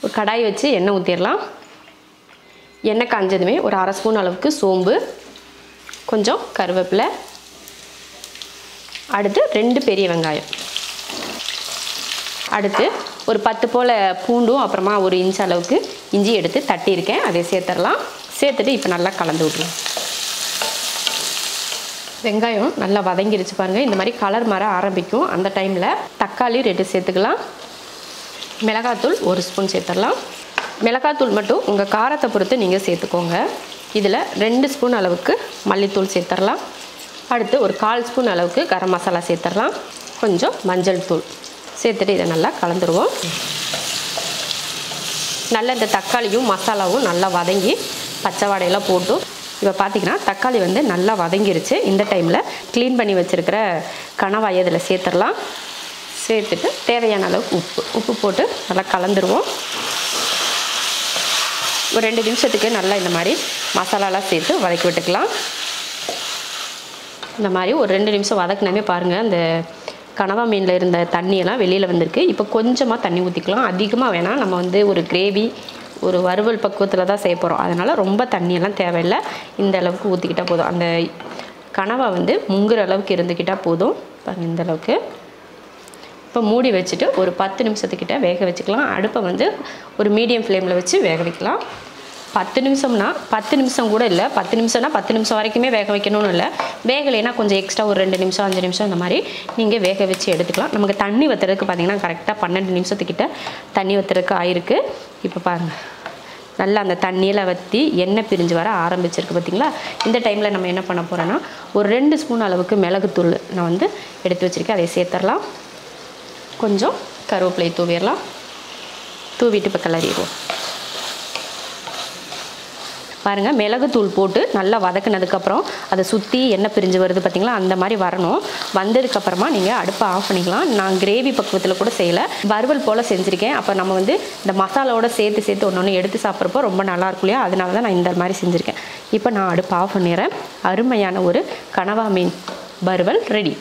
ஒரு கடாய் வச்சு எண்ணெய் ஊற்றிடலாம். எண்ணெய் காஞ்சதுமே ஒரு 1/2 ஸ்பூன் அளவுக்கு சோம்பு, கொஞ்சம் கருவேப்பிலை, அடுத்து 2 பெரிய வெங்காயம், அடுத்து ஒரு 10 போல் பூண்டும் அப்புறமா 1 இன்ச் அளவுக்கு இஞ்சி எடுத்து தட்டியிருக்கேன், அதை சேர்த்துடலாம். சேர்த்துட்டு இப்போ நல்லா கலந்து விட்ருலாம். வெங்காயம் நல்லா வதங்கிருச்சு பாருங்கள். இந்த மாதிரி கலர் மாற ஆரம்பிக்கும். அந்த டைமில் தக்காளி 2 சேர்த்துக்கலாம். மிளகாத்தூள் 1 ஸ்பூன் சேர்த்துடலாம். மிளகாத்தூள் மட்டும் உங்கள் காரத்தை பொறுத்து நீங்கள் சேர்த்துக்கோங்க. இதில் 2 ஸ்பூன் அளவுக்கு மல்லித்தூள் சேர்த்துடலாம். அடுத்து ஒரு 1/4 ஸ்பூன் அளவுக்கு கரம் மசாலா சேர்த்துடலாம். கொஞ்சம் மஞ்சள் தூள் சேர்த்துட்டு இதை நல்லா கலந்துருவோம். நல்லா இந்த தக்காளியும் மசாலாவும் நல்லா வதங்கி பச்சை வாடையெல்லாம் போட்டு இப்போ பார்த்திங்கன்னா தக்காளி வந்து நல்லா வதங்கிருச்சு. இந்த டைமில் க்ளீன் பண்ணி வச்சுருக்கிற கணவாயை இதில் சேர்த்துடலாம். சேர்த்துட்டு தேவையான அளவுக்கு உப்பு போட்டு நல்லா கலந்துருவோம். ஒரு 2 நிமிஷத்துக்கு நல்லா இந்த மாதிரி மசாலாலாம் சேர்த்து வதக்கி விட்டுக்கலாம். இந்த மாதிரி ஒரு 2 நிமிஷம் வதக்கினாமே பாருங்கள், அந்த கனவா மீனில் இருந்த தண்ணியெல்லாம் வெளியில் வந்திருக்கு. இப்போ கொஞ்சமாக தண்ணி ஊற்றிக்கலாம், அதிகமாக வேணாம். நம்ம வந்து ஒரு கிரேவி ஒரு வறுவல் பக்குவத்தில் தான் செய்ய போகிறோம். அதனால் ரொம்ப தண்ணியெல்லாம் தேவையில்லை. இந்த அளவுக்கு ஊற்றிக்கிட்டால் போதும். அந்த கனவா வந்து முங்குற அளவுக்கு இருந்துக்கிட்டால் போதும். பாருங்கள் இந்த அளவுக்கு. இப்போ மூடி வச்சுட்டு ஒரு 10 நிமிஷத்துக்கிட்ட வேக வச்சுக்கலாம். அடுப்பை வந்து ஒரு மீடியம் ஃப்ளேமில் வச்சு வேக வைக்கலாம். 10 நிமிஷம்னா 10 நிமிஷம் கூட இல்லை, 10 நிமிஷம்னா 10 நிமிஷம் வரைக்குமே வேக வைக்கணும்னு இல்லை. வேகலைன்னா கொஞ்சம் எக்ஸ்ட்ரா ஒரு 2 நிமிஷம் 5 நிமிஷம் இந்த மாதிரி நீங்கள் வேக வச்சு எடுத்துக்கலாம். நமக்கு தண்ணி வற்றுறதுக்கு பார்த்திங்கன்னா கரெக்டாக 12 நிமிஷத்துக்கிட்ட தண்ணி வற்றுறதுக்கு ஆயிருக்கு. இப்போ பாருங்கள், நல்லா அந்த தண்ணியில் வற்றி எண்ணெய் பிரிஞ்சு வர ஆரம்பிச்சிருக்கு பார்த்திங்களா. இந்த டைமில் நம்ம என்ன பண்ண போகிறோன்னா ஒரு 2 ஸ்பூன் அளவுக்கு மிளகுத்தூள் நான் வந்து எடுத்து வச்சுருக்கேன், அதை சேர்த்துடலாம். கொஞ்சம் கருவேப்பிலை தூவிடலாம். தூவிட்டு இப்போ கிளறிடுவோம். பாருங்கள், மிளகுத்தூள் போட்டு நல்லா வதக்குனதுக்கப்புறம் அதை சுற்றி எண்ணெய் பிரிஞ்சு வருது பார்த்திங்களா, அந்த மாதிரி வரணும். வந்ததுக்கப்புறமா நீங்கள் அடுப்பை ஆஃப் பண்ணிக்கலாம். நான் கிரேவி பக்குவத்தில் கூட செய்யலை, வறுவல் போல் செஞ்சுருக்கேன். அப்போ நம்ம வந்து இந்த மசாலாவோட சேர்த்து ஒன்று எடுத்து சாப்பிட்றப்போ ரொம்ப நல்லாயிருக்கும் இல்லையா, அதனால தான் நான் இந்த மாதிரி செஞ்சுருக்கேன். இப்போ நான் அடுப்பை ஆஃப் பண்ணிடுறேன். அருமையான ஒரு கனவா மீன் வறுவல் ரெடி.